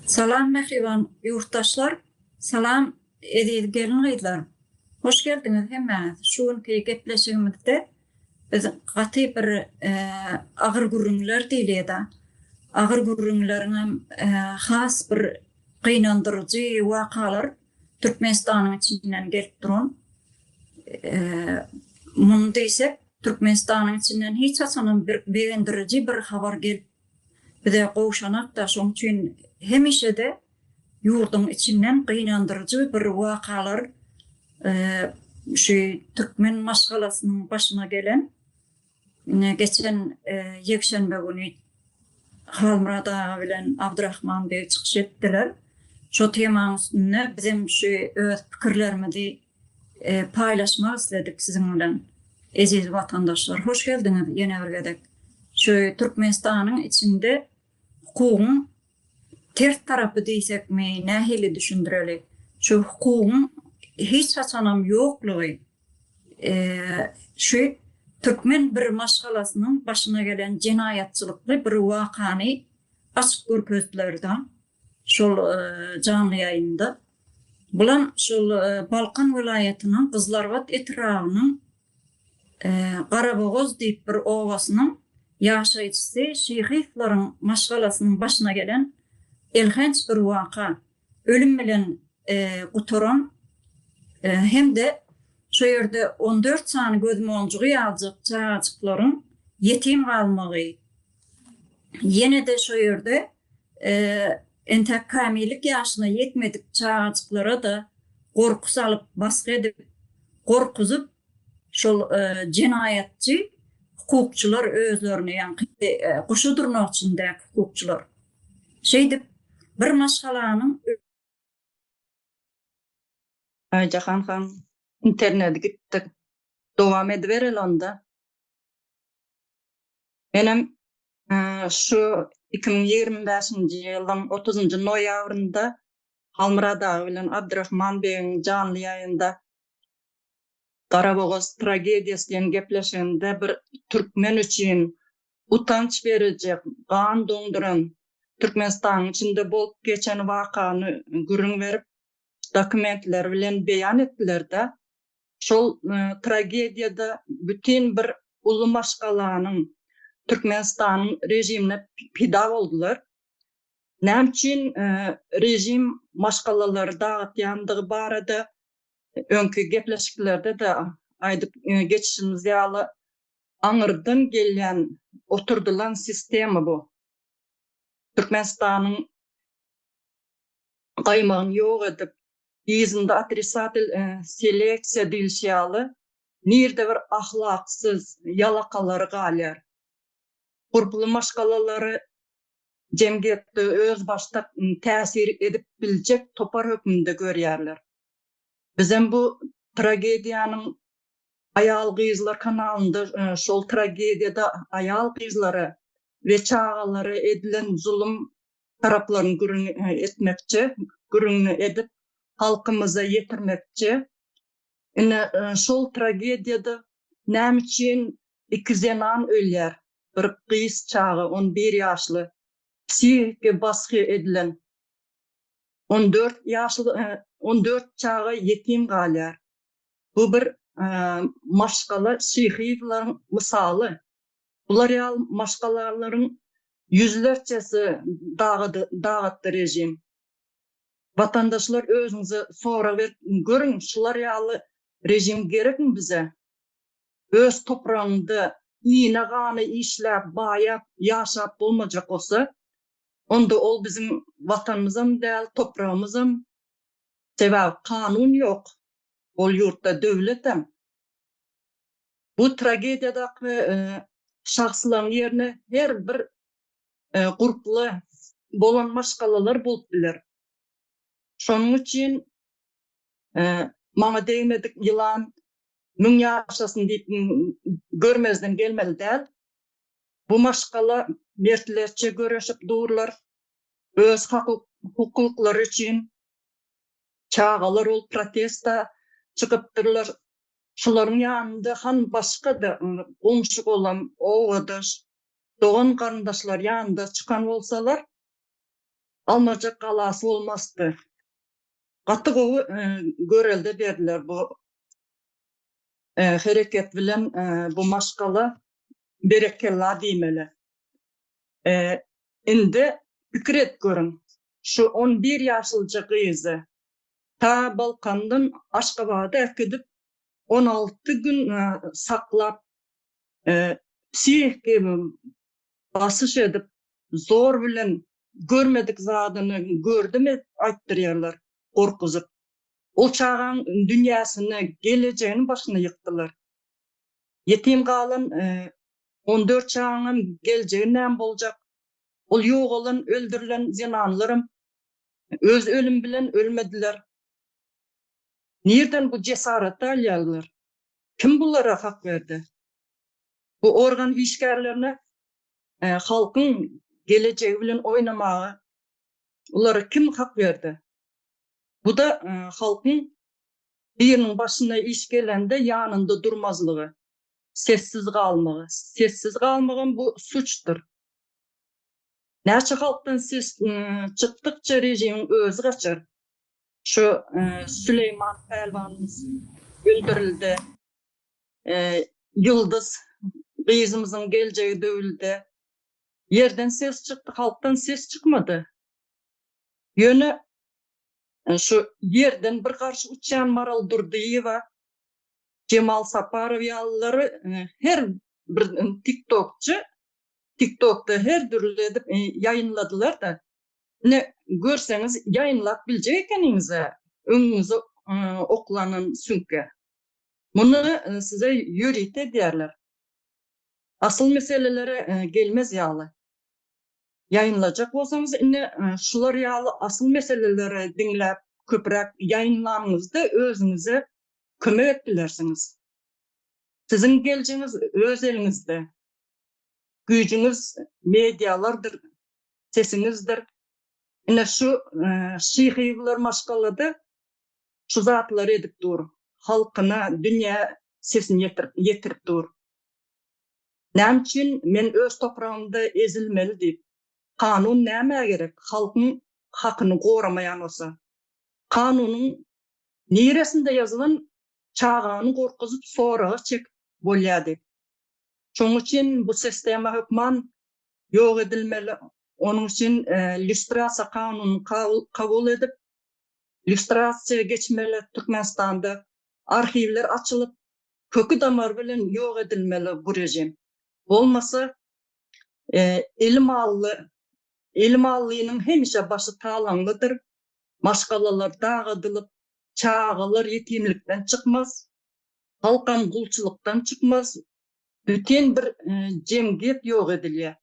Salam mehriban yurttaşlar, salam edil gelin gıydılar. Hoş geldiniz hemmeniz. Şu anki gepleşigimizde biz gaty bir agyr gurrunlar diýilýär. Agyr gurrunlaryň has bir gynandyrjy wakalar Türkmenistanyň içinden gelip duran. Muny diýsek, Türkmenistanyň içinden hiç haçan bir beğendiriji bir habar gelip bize gowşanak da şoň üçin hemişe de yurdun içinden gynandyrjy bir wakalar şu Türkmen maşgalasynyň başyna gelen geçen yekşenbe günü Halmurad ağa bilen Abdurrahman bey çykyş etdiler. Şo temaň üstüne bizim şu öz pikirlerimizi paylaşmak istedik sizin bilen. Aziz vatandaşlar, hoş geldiniz yine bir gedek. Şu Türkmenistanyň içinde hukukyň ters tarapy diýsek mi, nähili düşündireli. Şu hukukyň hiç haçanam ýoklugy. Şu Türkmen bir maşgalasynyň başyna gelen jenaýatçylykly bir wakany açyk görkezdiler-de. Şol canly ýaýynda. Bulan şol Balkan welaýatynyň Kızlarbat etragynyň Garabogoz diýip bir owasynyň ýaşaýjysy Şeýhivlaryň maşgalasynyň başyna gelen elhenç bir waka, ölüm bilen guturan hem de şu yerde 14 sany gözüme onjugy ýaljak çağaçyklaryň yetim galmagy. Yine de şu yerde entek kamilik ýaşyna yetmedik çağaçyklara da gorku salyp baskı edip gorkuzup şol jenaýatçy hukukçular özlerini ýani guşu durmak içinde hukukçular şeydip bir maşgalanyň Jahan han internet gittik. Dowam ediberel onda. Benim şu 2025-nji ýylyň 30-njy noýabrynda Halmurad ağa bilen Abdurrahman beýiň canly ýaýynda Garabogoz tragediýasy diýen gepleşende bir türkmen üçin utanç berejek, gan doňduran Türkmenistanyň içinde bolup geçen wakany gürrüň berip dokumentler bilen beýan etdiler-de. Şol tragediýada bütün bir uly maşgalanyň Türkmenistanyň rejimine pida boldular. Näme üçin rejim maşgalalary dagatýandygy barada öňkü gepleşiklerde de aýdyp geçişimiz ýaly aňyrdan gelýän oturdulan sistemi bu. Türkmenistanyň gaýmagyny ýok edip ýyzynda atrisatel seleksiýa diýilýär. Nirde bir ahlaksyz ýalakalary galýar. Gurply maşgalalary jemgyýetde öz başta täsir edip biljek topar hökmünde görýärler. Bizim bu tragediýanyň Ayal Gyzlar kanalynda şol tragediýada ayal gyzlary we çağalary edilen zulüm taraplaryny gürrüň edip halkymyza ýetirmekçi. Şol tragediýada näme üçin iki zenan ölýär? Bir gyz çağı 11 ýaşly psihike baskı edilen 14 çağı yetim galýar. Bu bir maşgala Şeýhivlaryň misaly. Bular ýa maşgalalaryň yüzlerçesi dagatdy rejim. Vatandaşlar özüňizi sorak berip görüň, şular ýaly rejim gerekmi bize? Öz toprağynda iýne gany işläp, baýap, ýaşap bolmajak bolsa, onda ol bizim vatanymyzam däl, toprağymyzam. Sebäbi kanun ýok. Ol ýurtda döwletem. Bu tragediýadaky şahsylaryň ýerine her bir gurply bolan maşgalalar bolup biler. Şonuň üçin maňa deýmedik ýylan müň ýaşasyn diýip görmezden gelmeli däl. Bu maşgala mertlerçe göreşip durlar. Öz hukuklary üçin çağalar ol protesta çykypdyrlar. Şolaryň ýanynda han başga da goňşy bolan, owadaş, dogan garyndaşlar ýanynda çykan bolsalar, Almacak kalası olmazdı. Katı gowu görelde berdiler bu hareket bilen bu maşgala berekella diýmeli. Indi fikret görün. Şu 11 ýaşyljy gyzy ta Balkandan Aşgabat'a erkedip 16 gün saklap psihik basyş edip zor bilen görmedik zadyny gördüm aýtdyrýarlar gorkuzyp. Ol çağan dünýäsini geleceğini başyna yıktılar. Yetim galan 14 çağın geleceği näme boljak? Ol ýok olan öldürülen zinanlarym öz ölüm bilen ölmediler. Nerden bu cesaret alýarlar? Kim bulara hak verdi? Bu organ işgärlerine halkın geleceği bilen oynamagy ulara kim hak verdi? Bu da halkın birinin başına iş gelende yanında durmazlığı, sessiz kalmağı. Sessiz kalmağın bu suçtur. Näçe halktan ses çıktıkça rejimin özü kaçar. Şu Süleyman Pelvanımız öldürüldü. Yıldız kızımızın geleceği dövüldü. Yerden ses çıktı, halktan ses çıkmadı. Yönü şu yerden bir karşı uçan maral Durdiýewa, Cemal Saparov ýalyları her bir TikTok'ta her türlü edip yayınladılar da ne görseniz yayınlap biljek ekeniňize öňüňize oklanan sünke. Bunu size ýörit edýärler. Asıl meselelere gelmez ýaly. Yayınlajak bolsaňyz şular ýaly asıl meselelere diňläp köpräk yayınlanyňyzda özüňize kömek etdilersiňiz. Sizin geleceğiniz öz eliňizde. Gücünüz medialardır, sesinizdir. Ine şu şyhylar maşgalada şu zatlar edip dur. Halkyna, dünýä sesini yetirip dur. Näme üçin men öz toprağımda ezilmeli diýip kanun näme gerek? Halkyň hakyny goramaýan bolsa. Kanunyň niresinde ýazylan çağany gorkuzyp soragy çek bolýar. Şoň üçin bu sistema hökman ýok edilmeli. Onun için lüstrasiýa kanunyny kabul edip lüstrasiýa geçmeli. Türkmenistanda arhivler açılıp kökü damar bilen ýok edilmeli bu rejim. Bolmasa ilim allynyň hemişe başy talanlydyr. Maşgalalar dağıdylyp, çağalar yetimlikden çıkmaz. Halkam gulçylykdan çıkmaz. Bütün bir cemgiyet ýok edilýär.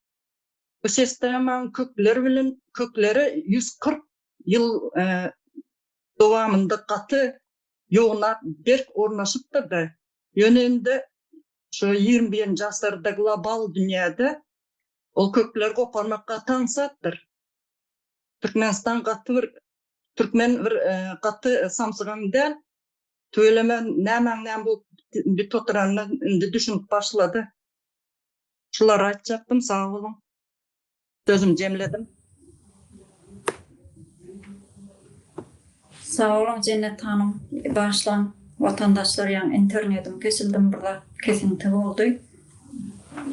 Bu sistemaň kökleri 140 yıl dowamında katı yoğunat berk ornaşıpdyr da yönünde şu 21-nji asyrda global dünýäde ol kökler goparmakka taňsatdyr. Türkmenistan Türkmen bir katı samsygan del tölemen näme bu bir totaranlar indi düşünüp başladı. Şular aýtjakdym, sağ olun. Sözüm jemledim. Sağ olun Cennet Hanım. Başlan vatandaşlar ýa internetim kesildim burada kesinti boldy.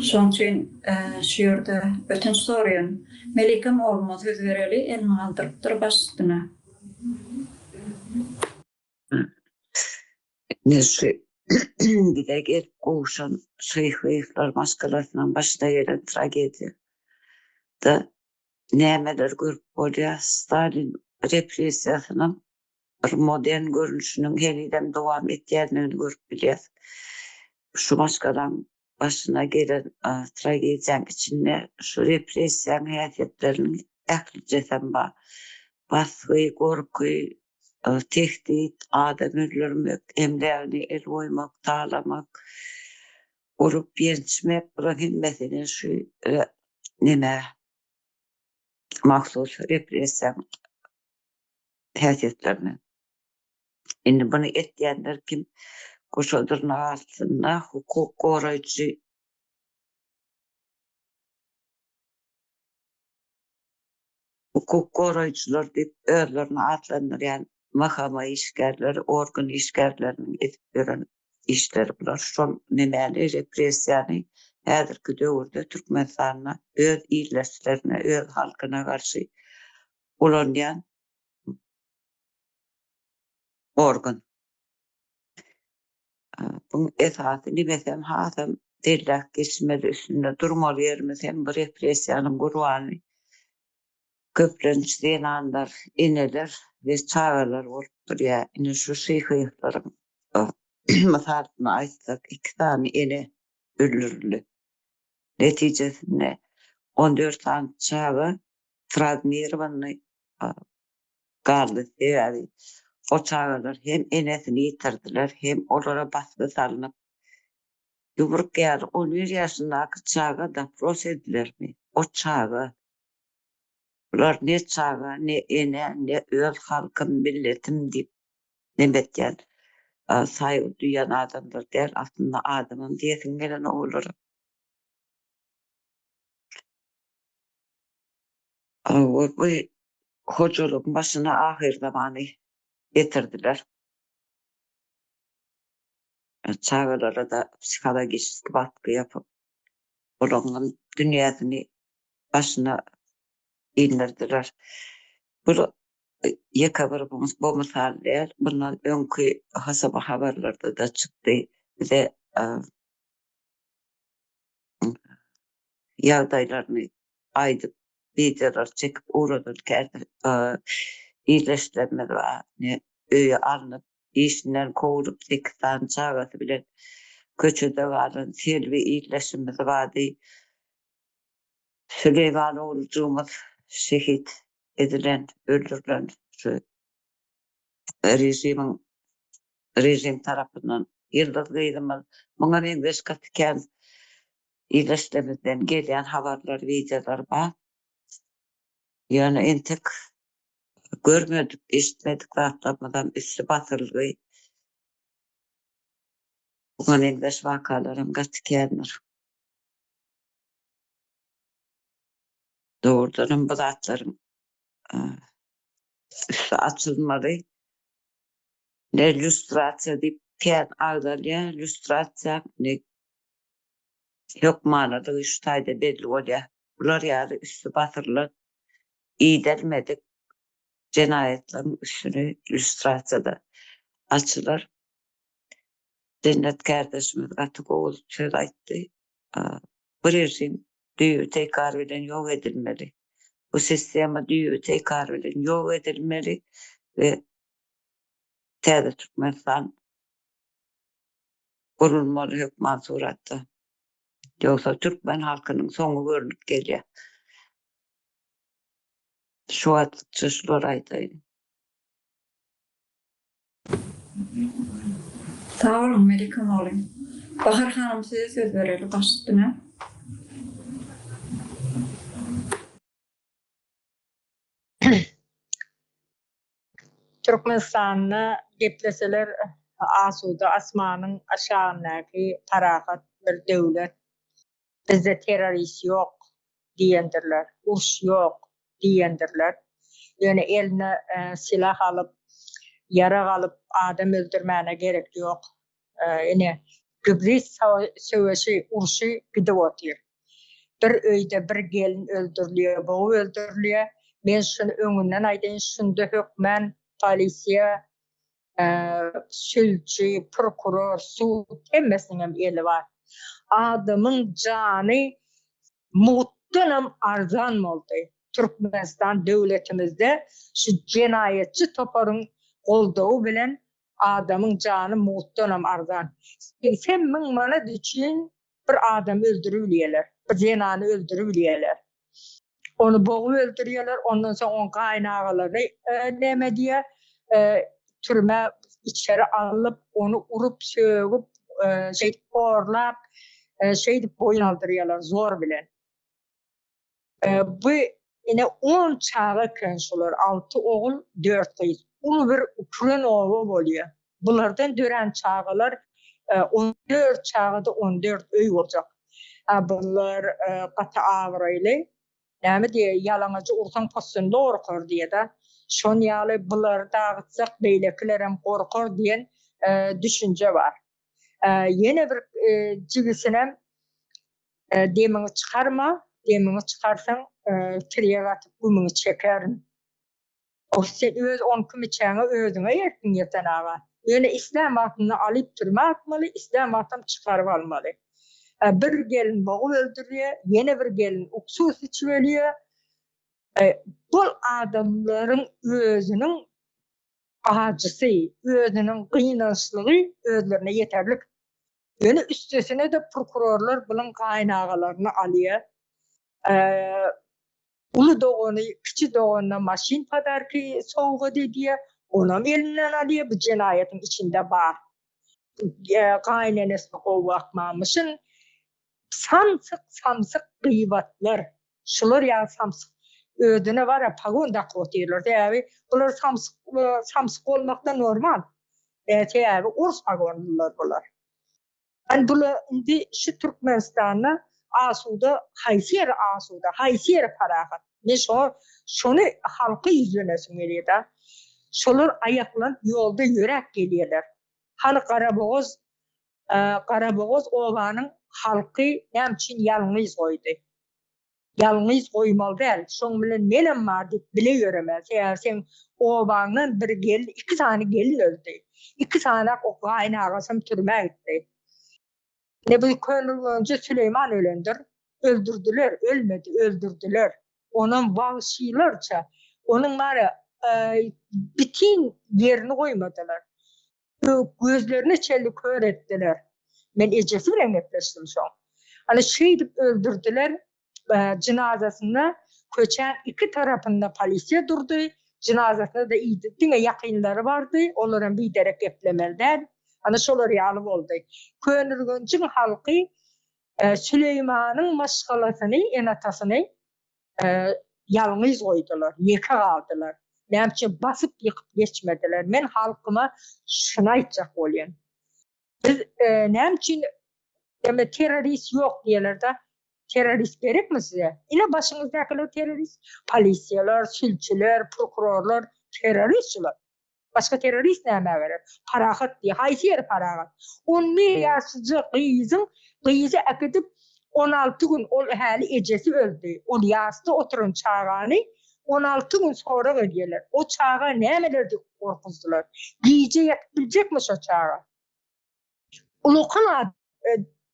Şoň üçin şu ýerde ötünç soraýan. Melikem olmaz söz bereli elini aldyrypdyr baş üstüne. Neyse, gider koğuşan şyhylar maşgalasynyň başyna gelen tragediýa da nämeler görüp bolýar. Stalin repressiýasynyň bir modern görünüşiniň helidem dowam etýändigini görüp bilýär. Şu maşgalaň başyna gelen tragediýanyň içinde şu repressiýa häsiýetlerini ählijesem bar. Basgy, gorky, tehdit, adam öldürmek, emlerini el koymak, tağlamak, urup yenişmek, bırakın mesele şu neme mahsus repressiya häsiýetlerini. Indi bunu etýänler kim? Koşadırın altında hukuk goraýjy hukuk koruyucular deyip özlerini adlandıryan mahkama işgärleri, organ işgärlerinin edip veren işleri bular. Şol nemeli repressiyany häzirki döwürde Türkmenistana öz ýerleşlerine, öz halkyna garşy ulanýan organ. Bunun esasy nimesem hasam dellek geçmeli üstünde durmaly ýerimiz hem bir repressiyanyň gurbany köplenç zenanlar, ineler ve çağırlar bolup durýar. Ine şu şyhyklaryň masalyny aýtsak, 2 tane ine öldürildi. Netijesinde 14 tane çağı Trazmirovanny gardy. Yani o çağırlar hem enesini yitirdiler hem olara baskı salınıp yumruk ýaly 11 ýaşyndaky çağa dapros edilermi? O çağı bular ne çağa, ne ene, ne öz halkym, milletim diýip nemetýär. Saýgy duýan adamlar der, aslında adamın diýesin gelen olar. Bu hocalygyň başyna ahir zamany getirdiler. Çağlara da psikologik baskı yapıp olaryň dünýäsini başyna indirdiler. Bu ýeka bu misaller bundan öňkü hasaba habarlarda da çykdy. Bize ýagdaýlaryny aýdyp videolar çekip uğradylar. İyileştirme var. Ne öýe alınıp işinden kovurup 8 tane çağatı bilen köçede varın selvi iyileşimiz vardı. Süleyman oğulcuğumuz şehit edilen, öldürülen şu rejim tarafından yıldız kıydımız. Buna ben beşkatiken iyileştirmeden gelen haberler, videolar var. Yani entek görmedik, işitmedik rahatlamadan üstü batırıldı. Bugün endeş vakalarım gatikenler. Doğrudan bu zatların üstü açılmadı. Ne lüstrasiya deyip ken ağdalya, lüstrasiya ne yok manada şu tayda belli oluyor. Bunlar yani üstü batırılır. İyi delmedik. Cinayetlerin üstünü lüstrasiyada açılır. Cennet kardeşimiz Atık oğul söz ayttı. Bu rejim düğü tekrar bilen yok edilmeli. Bu sistema düğü tekrar bilen yok edilmeli ve Täze Türkmenistan kurulmaly hükman suratda. Yoksa Türkmen halkynyň soňu görünüp gelýär. Şu atça şular aýtaýyn. Sağ olun Melikim oğlum. Bahar Hanım size söz verelim başüstüne. Türkmenistan'ı gepleseler asuda asmanın aşağındaki tarakat bir devlet. Bizde terörist yok diyendirler. Uruş yok diyendirler. Yani eline silah alıp, yara alıp adam öldürmene gerek yok. Yani Kıbrıs Savaşı uruşu gidip oturuyor. Bir öyde bir gelin öldürülüyor, bu öldürülüyor. Ben şunu önünden aydın şunda hükmen, polisiya, sülçü, prokuror, su, hemmesinin eli var. Adamın canı muhtemelen arzan oldu. Türkmenistan devletimizde şu cinayetçi toparın olduğu bilen adamın canı muhtemelen arzan. 80 bin manat için bir adam öldürülüyorlar. Bir cenanı öldürülüyorlar. Onu boğu öldürüyorlar. Ondan sonra on kaynağıları neme diye türme içeri alıp onu urup söğüp orlap boyun aldırıyorlar zor bilen. Bu yine 10 çağı könşüler. 6 oğul 4 kız. Ulu bir Ukrayna oğlu oluyor. Bunlardan dören çağılar 14 çağı da 14 öy olacak. Bunlar katı ağrıyla Näme diye yalaňyjy ursan postunda gorkar diye da. Şon ýaly bulary dagıtsak beýlekiler hem gorkar diýen düşünje bar. Ýene bir jigisinem demini çıkarma, demini çıkarsan kirýe gatyp gümüňi çekerin. O sen öz on kim içäňe özüňe ýerkin ýeten aga. Ýöne İslam wagtyny alyp durmakmaly, İslam wagtym çıkaryp almaly. Bir gelin boğul öldürüyor, ýene bir gelin uksus içip ölüyor. Bu adamların özünün acısy, özünün gynançlygy özlerine yeterlik. Ýöne üstesine de prokurorlar bunun gaýnagalarını alýar. Ulu doğunu, kiçi doğuna maşin padarki soğuğu diye onam elinden alıyor. Bu cinayetin içinde var. Gaynenesini kovakmamışın samsık gıybatlar. Şular ya samsık ödüne var ya pagonda kotiyorlar. Bunlar samsık olmakta normal. Urs pagonlular bunlar. Yani bunlar indi şu Türkmenistan'da asuda, haysiyer parahat. Ne şonu halkı yüzünesin geliyor da. Şolar ayaklan yolda yürek geliyorlar. Hani Karaboğaz obanın halkı nem için yalnız koydu. Yalnız koymalı değil. Şon bilen nenem var deyip bile yürümez. Eğer sen obanın bir gelin, 2 tane gelin öldü. 2 tane o kaynağısım türme gitti. Ne bu könül önce Süleyman ölendir. Öldürdüler, ölmedi, öldürdüler. Onun vahşilerce, onun var ya, bütün yerini koymadılar. Gözlerini çelli kör ettiler. Ben ecesi bile netleştim şu an. Hani şeydip öldürdüler, cenazesinde köçen 2 tarafında polisiye durdu. Cenazesinde de iyiydi. Dine yakınları vardı. Onların bir derek eplemelden. Hani şolar yalıp oldu. Könürgüncün halkı Süleyman'ın maşgalasını, enatasını yalnız koydular, yeka aldılar. Nämçe basıp yıkıp geçmediler. Men halkıma şuna aytjak bolýan. Biz nämçin terörist yok diýerler da. Terörist gerekmi size? Ine başyňyzdakylar terörist. Polisiýalar, sülçüler, prokurorlar teröristçiler. Başka terörist näme berer? Parahat diye, haysiyer parahat. 11 ýaşly gyýzy akıtıp 16 gün ol häli ejesi öldü. Ol ýasda oturun çağany 16 gün sonra gelýärler. O çağa nämelerdi korkuzdular. Giýje ýatyp biljekmi şo çağa? Ulukan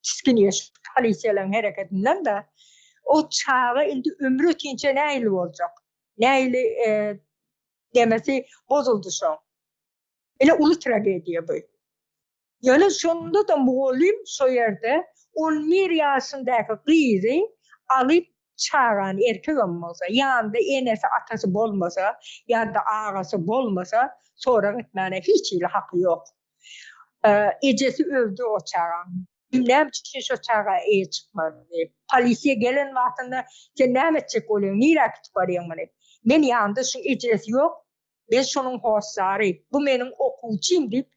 çiskiniýe polisiýalaryň hereketinden de o çağa indi ömrü ötünçe näýli boljak? Näýli demesi bozuldu şo. Ele ulu tragediya bu. Yani sonunda da muğulim so yerde 11 yaşındaki kızı alıp çağıran erkek olmasa, yanında enesi atası bolmasa, yanında ağası bolmasa sonra gitmene hiç ile hakkı yok. Ecesi öldü o çağıran. Bilmem için şu çağa iyi çıkmadı. Polisiye gelen vaktinde sen ne edecek oluyorsun? Niye rakit varıyorsun bana? Ben yanında şu ecesi yok. Ben şunun hoşları. Bu benim okuyucum deyip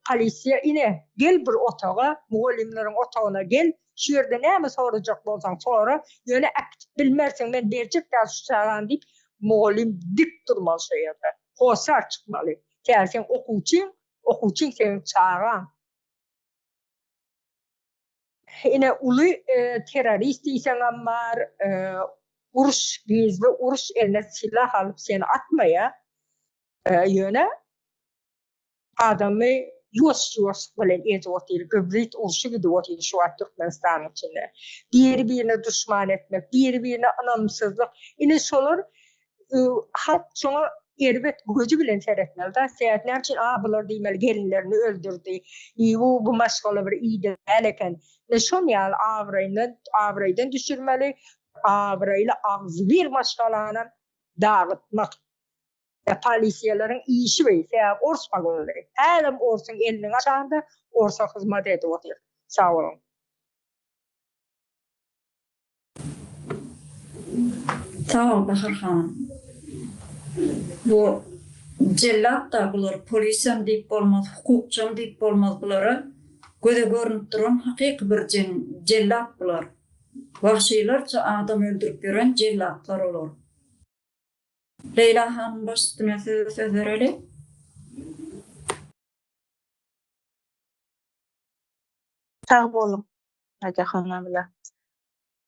polisiye ine gel bir otağa, muğullimlerin otağına gel. Şu yerde näme soracak bolsan sonra yöne aktif bilmersen ben berjek de şu çağan deyip muğullim dik durmalı şu yerde. Hoşlar çıkmalı. Sen okuyucum senin çağan. Ine ulu terörist isen ammar uruş gizli, uruş eline silah alıp seni atmaya yöne adamı yos bilen ezi otel, gübrit uruşu gibi otel şu an Türkmenistan'ın içinde. Birbirine düşman etmek, birbirine anamsızlık. Ine şolar halk şuna erbet gözü bilen seyretmeli da. Seyahatler için abiler deymeli gelinlerini öldürdü. Bu maşgala bir iyi değilken. Ne şon yani avraydan düşürmeli. Avrayla ağzı bir maşgalanın dağıtmak. Polisiýalaryň işi beýse ors pagonlary. Häzim orsun eliniň açanda orsa hyzmat edip otyr. Sağ olun. Sağ ol Bahar hanım. Bu cellat da bular polisiýam diýip bolmaz, hukukçam diýip bolmaz bulara. Göze görünüp duran hakyky bir cellat bular. Vahşilerçe adam öldürüp gören cellatlar olur. Leyla Hanım baş üstüne söz vereli. Sağ olun. Hacı hanımlar.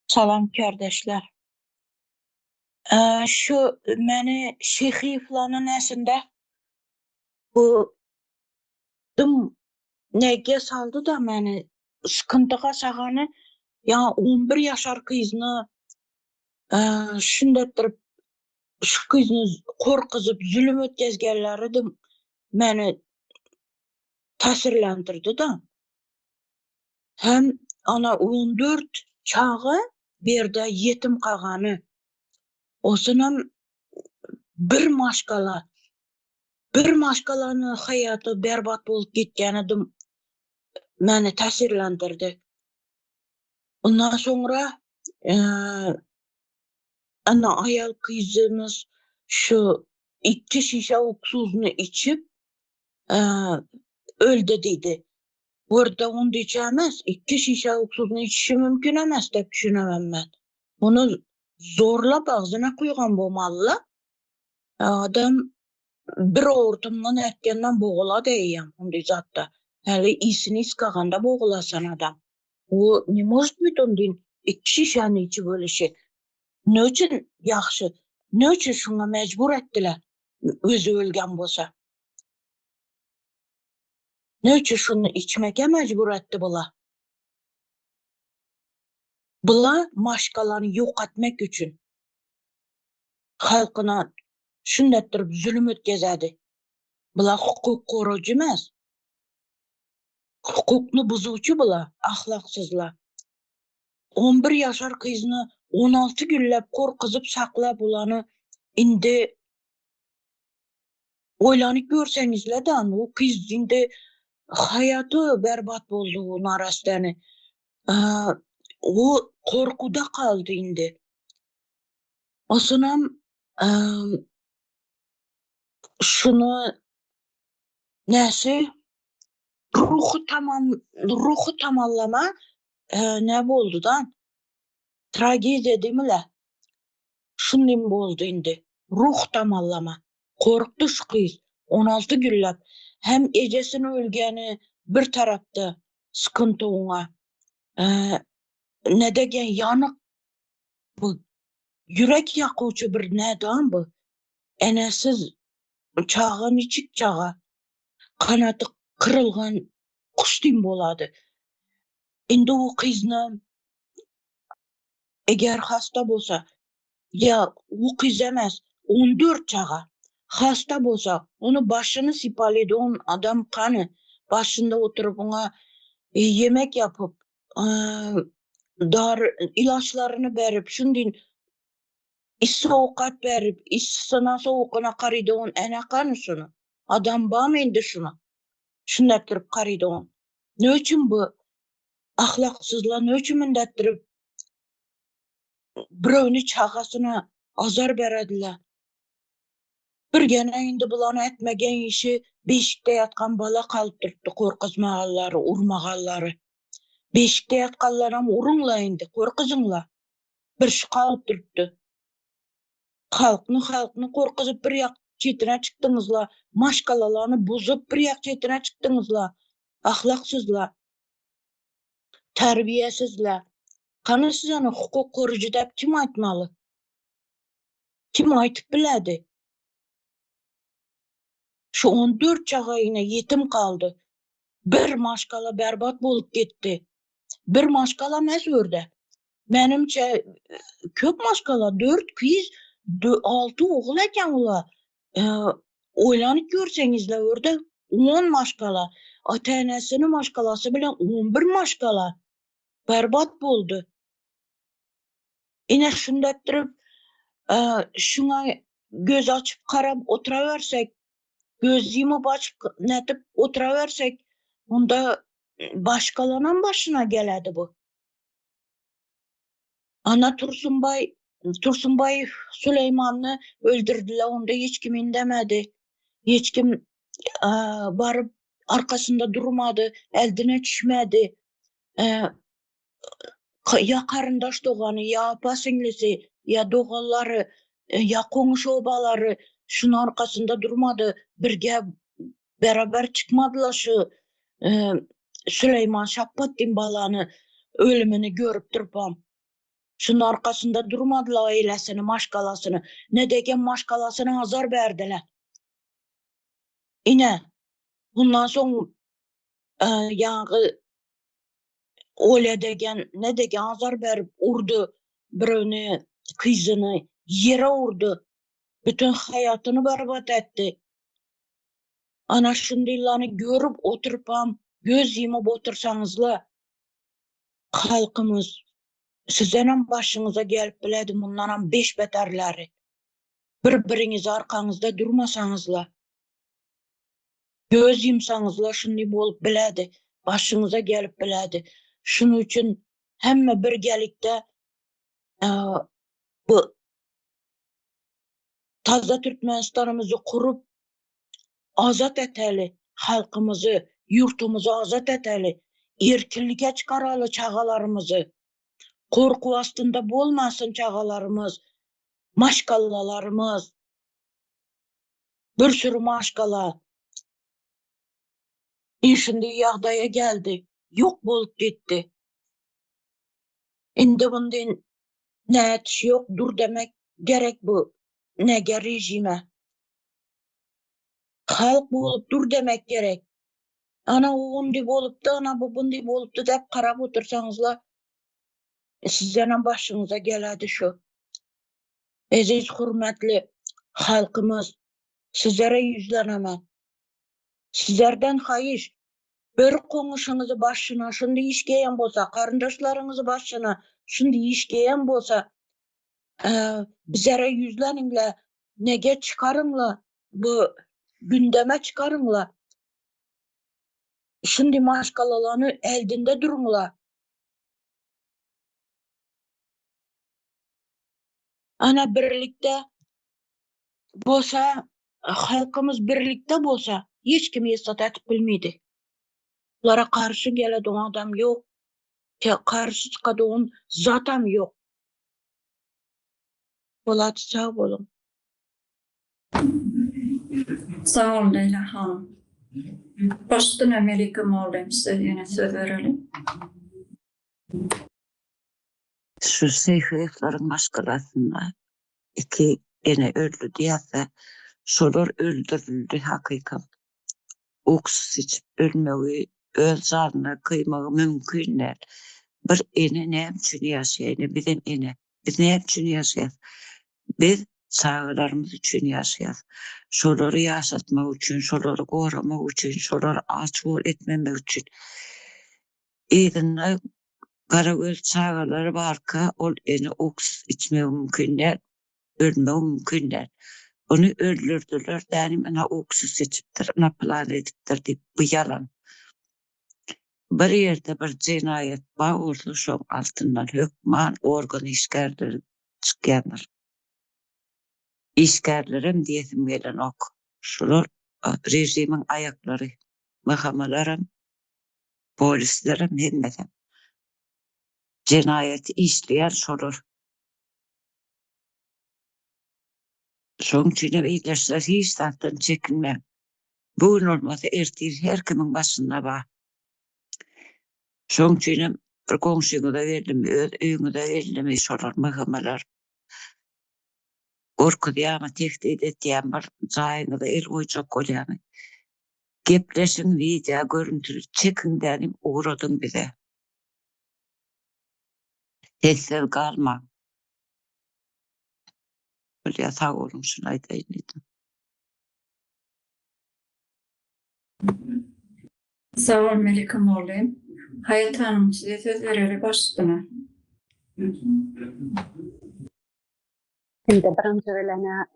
Salam kardeşler. Şu meni Şeyhi falanın esinde bu dım nege saldı da meni sıkıntıga sağanı ya 11 yaşar kızını şundatırıp şu kızını korkuzıp zulüm ötközgenleri de meni tasirlendirdi da. Hem ana 14 çağı bir de yetim kağanı. Osunun bir maşgalanın hayatı berbat bolup gitgenidim meni tasirlendirdi. Ondan sonra ana ayal kızımız şu 2 şişe oksuzunu içip öldü dedi. Burada onu diyeceğimiz 2 şişe oksuzunu içişi mümkün emas dep düşünemem ben. Onu zorlap ağzına koygan bolmalı. Adam bir ortamdan etkenden boğula deyiyem onday zatta. Hali iyisini iskaganda boğulasan adam. O ne может быть ondan 2 şişeni içi böyle şey. Ne için yaxşı? Ne için şuna mecbur ettiler? Özü ölgen bolsa. Ne için şunu içmeke mecbur etti bula? Bula maşkalarını yok etmek için. Halkına şundettirip zulüm ötközedi. Bula hukuk korucu emas. Hukuknu buzuvchi bula, ahlaksızlar. 11 yaşar kızını 16 günlep korkuzıp saklap ulanı indi oylanıp görsengizle dan o kız indi hayatı berbat boldu onun arasını. O korkuda kaldı indi. Osunam şunu nesi ruhu tamallama ne boldu dan tragediya değil mi la? Şunun boldu indi. Ruh tamallama. Korktu şu kız. 16 günlep. Hem ecesini ölgeni bir tarafta sıkıntı ona. Ne degen yanık bu. Yürek yakıcı bir nedan bu. Enesiz çağın içik çağa. Kanatı kırılgan kuş din boladı. Indi o kızını eğer hasta bolsa ya o kız emas 14 çağa hasta bolsa onu başını sipaledi onun adam kanı başında oturup ona yemek yapıp ilaçlarını berip şundin soğukat berip sana soğukuna karıydı on ene kanı şunu adam bağım indi şunu şundettirip karıydı on ne için bu ahlaksızla ne için mündettirip birovni çağasına azar berediler. Bir gene indi bulanı etmegen işi beşikte yatkan bala kalıptırdı korkuzmağalları, urmağalları. Beşikte yatkanlaram urunla indi, korkuzunla. Bir şu kalıptırdı. Halkını korkuzup bir yak çetine çıktınızla. Maşkalalarını bozup bir yak çetine çıktınızla. Ahlaksızla. Terbiyesizle. Kanı size hukuk korucu dep kim aytmalı? Kim aytıp biledi? Şu 14 çağa yine yetim kaldı. Bir maşkala berbat bolup gitti. Bir maşkala emas örde. Menimçe köp maşkala 4 kız 6 oğul eken ula. Oylanıp görsengizle örde 10 maşkala. Ata-enesini maşkalası bilen 11 maşkala. Berbat boldu. Yine şundettirip şuna göz açıp karab oturaversek göz yumup açıp netip oturaversek onda başkalarının başına geledi bu. Ana Tursunbay Süleyman'ı öldürdüler. Onda hiç kim indemedi. Hiç kim barıp arkasında durmadı. Eldine düşmedi. Ya karındaş doğanı, ya apa singlisi, ya doğalları, ya komşu obaları şunun arkasında durmadı. Birge beraber çıkmadılar şu e, Süleyman Şapbattin balanı ölümünü görüp durpam. Şunun arkasında durmadılar ailesini, maşkalasını. Ne degen maşkalasını azar verdiler. Yine bundan sonra yani öyle degen ne degen azar verip urdu birini kızını yere urdu. Bütün hayatını berbat etti. Ana şundaylarını görüp oturpam, göz yumup otursanızla halkımız sizden başınıza gelip biledi bundan 5 beterleri. Birbiriniz arkanızda durmasanızla, göz yumsanızla şunday bolup biledi, başınıza gelip biledi. Şunun için hemme birgelikte bu taza Türkmenistanımızı kurup azat eteli, halkımızı, yurtumuzu azat eteli, erkinliğe çıkaralı çağalarımızı, korku astında bolmasın çağalarımız, maşkallalarımız, bir sürü maşkala. Şimdi yağdaya geldi, yok bolup gitti. Indi bundan ne etiş yok, dur demek gerek bu nege rejime. Halk bolup dur demek gerek. Ana o undi bolup da, ana bu bundi bolup da dep karab otursanızla sizden başınıza geledi şu. Aziz hürmetli halkımız, sizlere yüzlenemem. Sizlerden hayır, bir konuşunuzu başına, şimdi iş geyen bolsa, karındaşlarınızı başına, şimdi iş geyen bolsa, bizlere yüzleninle, nege çıkarınla, bu gündeme çıkarınla, şimdi maşkalalanı eldinde durumla. Ana birlikte bolsa, halkımız birlikte bolsa, hiç kim yesat etip bilmeydi. Bunlara karşı gelediğin adam yok. Karşı çıkadığın zatam yok. Polat sağ olun. Sağ ol Leyla Hanım. Baştan Melikim olayım size yine söz verelim. Şu seyfiyetlerin maskalasında iki ene öldü diyese şolar öldürüldü hakikat. Oksuz içip ölmeyi öz canına kıymağı mümkün değil. Bir ene ne için yaşayın, bizim ene. Biz ne için yaşayız? Biz sağlarımız için yaşayız. Şoları yaşatmak için, şoları korumak için, şoları açık etmemek için. İğrenle Karagöl çağları barka ol eni oksuz içme mümkün değil, ölme mümkün değil. Onu öldürdüler, yani bana oksuz içiptir, ona plan ediptir deyip bu yalan. Bir yerde bir cinayet var, orada şu altından hükman organ işgərleri çıkyanlar. İşgərlerim diyetim gelen ok. Şular rejimin ayakları, mahkemelerim, polislerim, hemmeden. Cinayeti işleyen şular. Şoň üçin iyileşler hiç zaten çekinme. Bu olmasa ertir her kimin başında var. Şoň üçin bir komşuňa da verdim, öz öýüňe de verdim, şolar mahkemeler. Orkudýama tehdit etýän bir jaýyňa da el goýjak bolýany. Gepleşiň video görüntüli çekin dedim, uğradım bize. Sessiz kalma. Böyle sağ olun şunu aytayım dedim. Sağ ol Melikim olayım. Hayat Hanım size söz verelim baştan. Şimdi birinci velene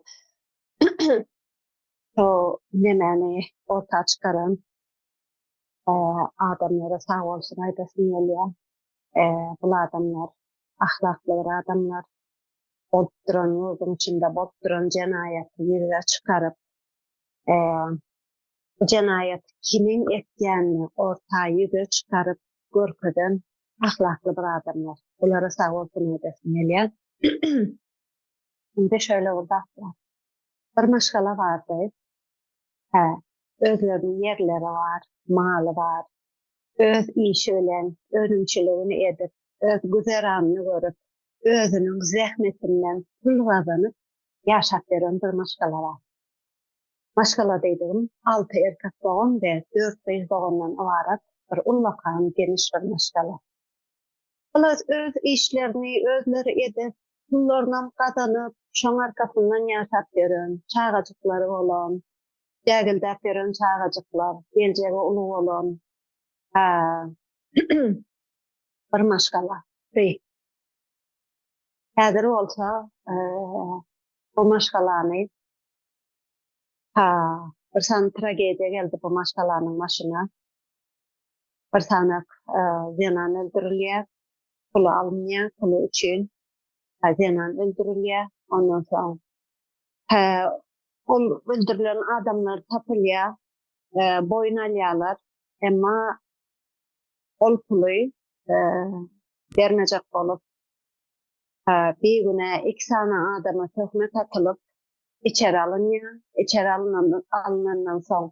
o nemeni orta çıkaran adamlara sağ olsun aydasın geliyor. Bu adamlar ahlaklı adamlar botduran yurdun içinde botduran cenayeti yürüye çıkarıp cenayet kimin etkenini ortaya yürüye çıkarıp görkeden ahlaklı bir adamlar. Bulara sağ olsun edesin gelýär. Şimdi şöyle oldu. Bir maşgala vardı. Özlerinin yerleri var, malı var. Öz işi bilen, önümçiligini edip, öz güzeranını görüp, özünün zähmetinden pul kazanıp yaşap beren bir maşgala var. Maşgala dediğim 6 erkek doğum ve 4 kız doğumdan ibaret bir ullakan geniş bir maşgala. Bular öz işlerini özleri edip, pullarından kazanıp, şoň arkasından yaşap beren, çağacıkları olan, jägildäp beren çağacıklar, geljegi uly bolan, bir maşgala. Häzir bolsa bu maşgalany bir san tragediýa geldi bu maşgalanyň başyna. Bir sanak zenan öldürilýär, pul alınýar, pul üçin zenan öldürilýär. Ondan soň ol öldürilen adamlar tapylýar, boyun alýarlar, emma ol puly bermejek bolup bir güne 2 sana adama töhmet atılıp içeri alınýar. İçeri alınandan soň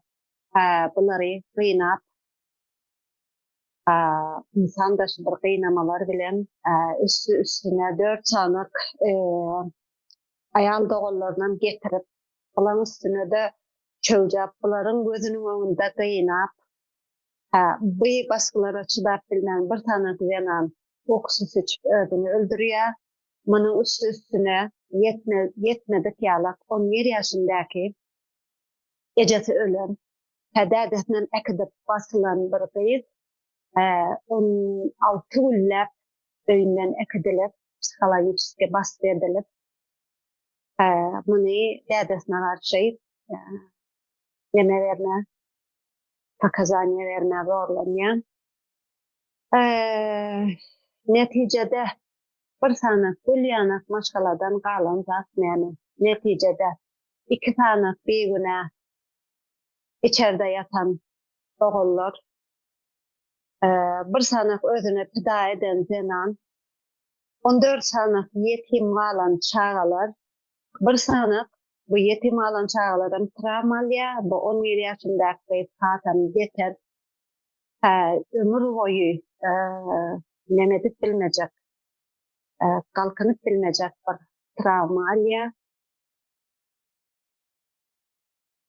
bulary gynap insan daşı bir gynamalar bilen üstüne 4 sanak ayal dogallarından getirip bulan üstüne de çöljap bularyň gözünün öňünde gynap bu baskılara çydap bilen bir sanak zenan okusus içip özüni öldürýär. Munyň üstüne yetmedik ýalak 17 ýaşyndaky ejesi ölen hädädetden ekidip basylan bir kız 16 güllep öýünden ekidilip psikologически bas berilip muny dädesine garşy ýeme berme, pakazaniýa berme zorlanýar. Netijede bir sanak gülýanak maşgaladan galan zat näme? Netijede 2 sanak bir güne içeride yatan oğullar, bir sanak özüne pida eden zenan, 14 sanak yetim galan çağalar, bir sanak bu yetim galan çağalardan travmalya, bu 17 ýaşyndaky hatan yeter, ömür boyu nemedip bilmejek, kalkınıp bilmejek bir travmalya.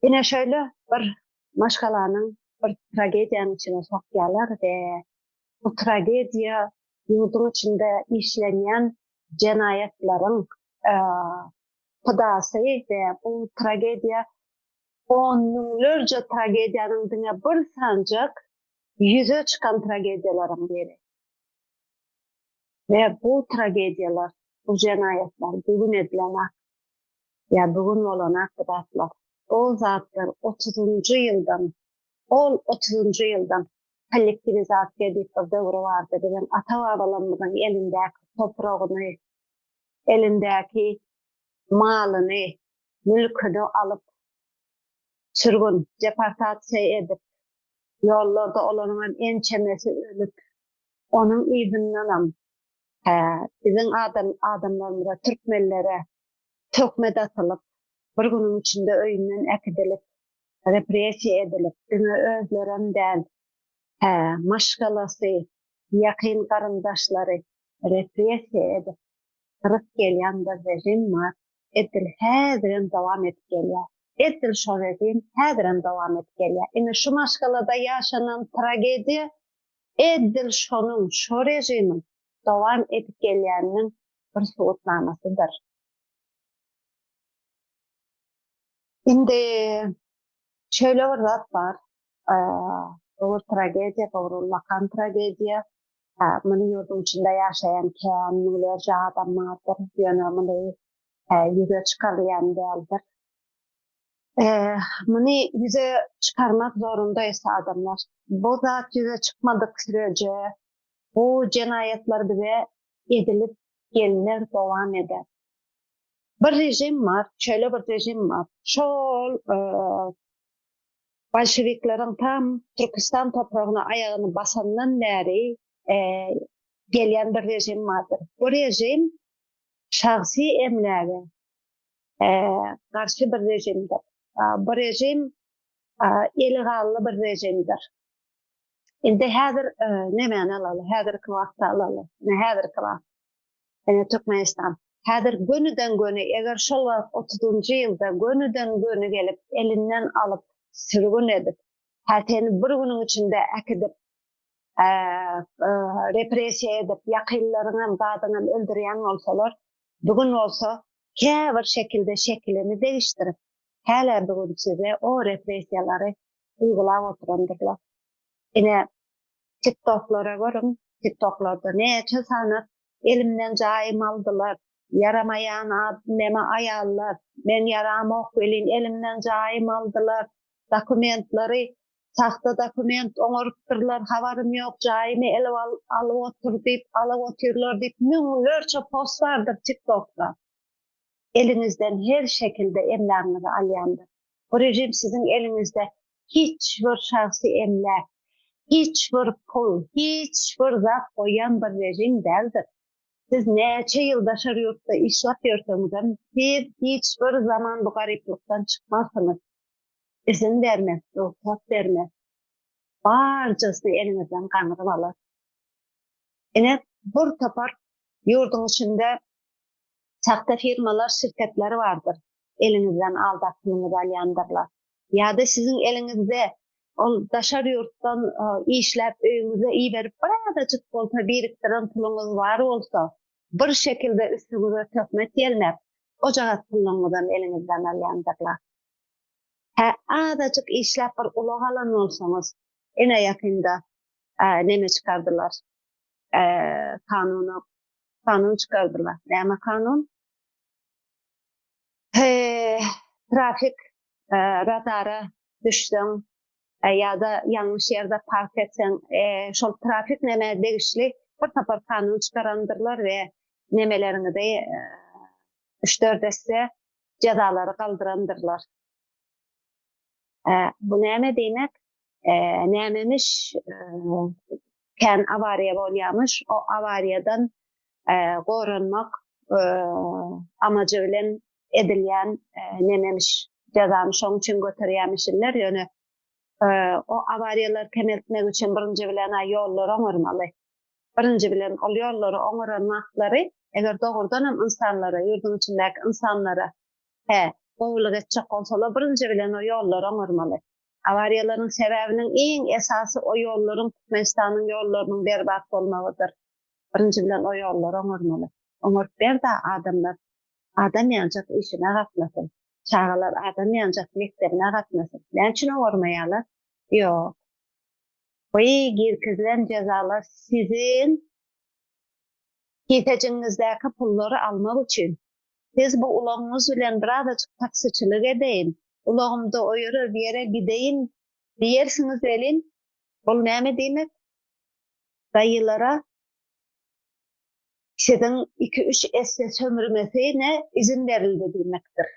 Yine şöyle bir maşgalanyň bir tragediýanyň içine sokýarlar we bu tragediýa ýurdun içinde işlenýän jenayetlaryň pydasy we bu tragediýa onlarca tragediýanyň diňe bir sancak yüze çıkan tragediýalaryň biri. Ve bu tragediýalar, bu jenayetler bugün edilen bugün bolan akıbatlar o zatlar 30-njy ýyldan kollektivizasiýa diýip bir döwri bardy bilen ata-babalarymyzyň elindäki topragyny, elindäki malyny, mülküni alyp sürgün, deportasiýa edip ýollarda olanyň ençemesi ölüp onun izinden bizim adamlarımıza, Türkmenlere töhmet atılıp bir günün içinde öýünden ekidilip, represiýa edilip, düňe özlerem däl, maşgalasy, ýakyn garyndaşlary represiýa edip, kırıp gelýän bir rejim var. Edil häzirem dowam edip gelýär. Edil şo rejim häzirem dowam edip gelýär. Ine şu maşgalada ýaşanan tragediýa edil şonuň, şo rejimiň dowam edip gelýäniniň bir suwutnamasydyr. Indi şöyle bir zat var. Bu tragediýa, bu lakan tragediýa. Muny ýurdun içinde ýaşaýan kämlerce adamlardyr. Ýöne muny ýüze çykarýan däldir. Muny ýüze çykarmak zorundaýsa adamlar. Bu zat ýüze çykmadyk sürece bu jenayetler bize edilip gelinler dowam eder. Bir rejim var, şöyle bir rejim var. Şol Bolşevikleriň tam Türkistan toprağına ayağını basandan beri gelýän bir rejim vardır. Bu rejim şahsi emläge garşy bir rejimdir. Bu rejim illegally bir rejimdir. Indi häzir nämäni alaly? Häzirki wagtda alaly. Häzirki wagt. Türkmenistan. Häzir gönüden göne eger şol wagt 30-njy ýylda gönüden göne gelip elinden alyp sürgün edip häteni bir günüň içinde äkidip repressiýa edip ýakynlaryny dadyňam öldürýän bolsalar, bugün bolsa käbir şekilde şeklini değiştirip häle bugün size o repressiýalary uygulap oturandyrlar. Ine TikTok'lara görün, TikTok'larda neçe sanat elimden jaýym aldylar, yaramayan neme ayallar, men yaramok welin elimden jaýym aldylar, dokumentlary, saxta dokument oňarypdyrlar, habarym ýok, jaýymy elip alyp oturdyp, alyp otyrlar diýip müňlerçe post bardyr TikTok'da. Elinizden her şekilde emläňizi alýandyr. Bu rejim sizin elinizde hiç bir şahsi emlak, hiç bir pul, hiç bir zat koyan bir rejim däldir. Siz neçe ýyl daşary ýurtda işlap ýörseňiz, hiç bir zaman bu garyplykdan çykmazsyňız. İzin vermez, ruhsat vermez. Barjasy elinizden gaňyryp alar. Ene bir tapar ýurduň içinde saxta firmalar, şirketleri vardır. Elinizden aldatmaňyzy alýandyrlar. Ýa-da sizin elinizde ol daşary ýurtdan işläp öýüňize iyi berip barajyk bolsa biriktiren puluňyz bar bolsa, bir şekilde üstüňize töhmet gelmep, o jagat puluňyzdan elinizden alýandyrlar. Azajyk işläp bir ulag alan bolsaňyz, ene ýakynda neme çykardylar? Kanun çykardylar. Näme kanun? Trafik radara düşdüň ýa-da ýalňyş ýerde park etsen, şol trafik näme degişli bir tapar kanun çykarandyrlar we nemelerini de 3-4 deste jazalary galdyrandyrlar. Bu näme diýmek? Nämemiş kän awariýa bolýarmyş, o awariýadan goranmak amajy bilen edilýän nememiş jazamy şoň üçin göterýärmişler. Ýöne o awariýalar kemeltmek üçin birinji bilen ýollary oňarmaly. Birinji bilen ol ýollary oňarmaklary eger dogrudan hem insanlara, ýurdun içindäki insanlara gowuluk etjek bolsalar, birinji bilen o ýollary oňarmaly. Awariýalaryň sebäbiniň iň esasy o ýollaryň Türkmenistanyň ýollarynyň berbat bolmagydyr. Birinji bilen o ýollary oňarmaly. Oňaryp berdi adamlar adam ýanjak işine gatnasyn. Çağalar adam ýanjak mektebine gatnasyn. Näçe oňarmaýarlar? Ýok. Bu girkizilen jazalar sizin kitejinizdäki pullary almak üçin. Siz bu ulagyňyz bilen birazajyk taksiçilik edeýin. Ulagymda o ýere bir ýere gideýin diýersiňiz welin. Bul näme diýmek? Daýylara kişiden 2-3 esne sömürmesine izin verildi diýmekdir.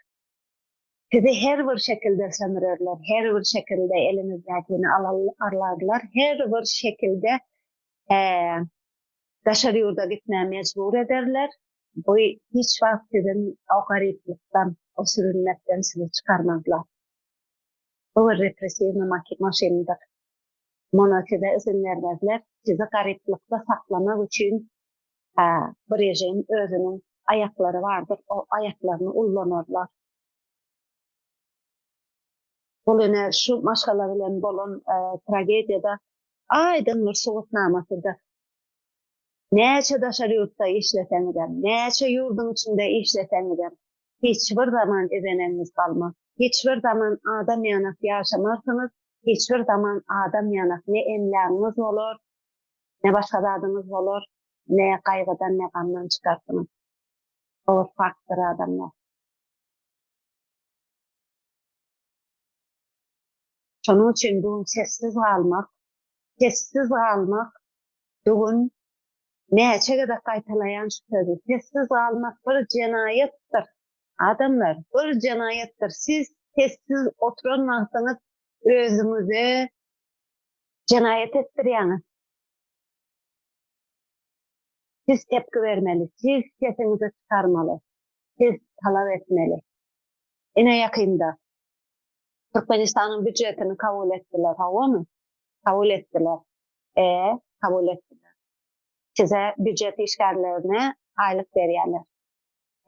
Sizi her bir şekilde sömürürler, her bir şekilde elinizdäkini alarlar, her bir şekilde daşary ýurda gitmäge mejbur ederler. Bu hiç wagt sizin o garyplykdan, o sürünmekden sizi çykarmazlar. Bu repressiýny maşinadyr. Monarkiyada izin vermezler. Sizi garyplykda saklamak üçin bir rejim özünün ayaklary vardır. O ayaklaryny ullanarlar. Bolene şu maşgalar bilen bolan tragediýada aýdyn bir sowatnamasydyr. Näçe daşary ýurtda işleseňiz, näçe ýurdun içinde işleseňiz, hiç bir zaman edeneňiz galmaz. Hiç bir zaman adam ýanak ýaşamarsyňız, hiç bir zaman adam ýanak ne emläňiz bolar, ne başga zadyňyz bolar, ne gaýgydan ne gamdan çykarsyňyz. O faktor adamlar. Şonuň üçin bu sessiz galmak, bugün näçe gede gaýtalaýan şu sözi, sessiz galmak bir jenaýetdir. Adamlar, bir jenaýetdir. Siz sessiz oturan wagtyňyz özüňize jenaýet etdirýäňiz. Siz tepki vermeli, siz sesinizi çıkarmalı, siz talep etmeli. Ene yakında Türkmenistan'ın bütçetini kabul ettiler, hava mı? Kabul ettiler. Kabul ettiler. Size bütçet işgallerine aylık veriyorlar.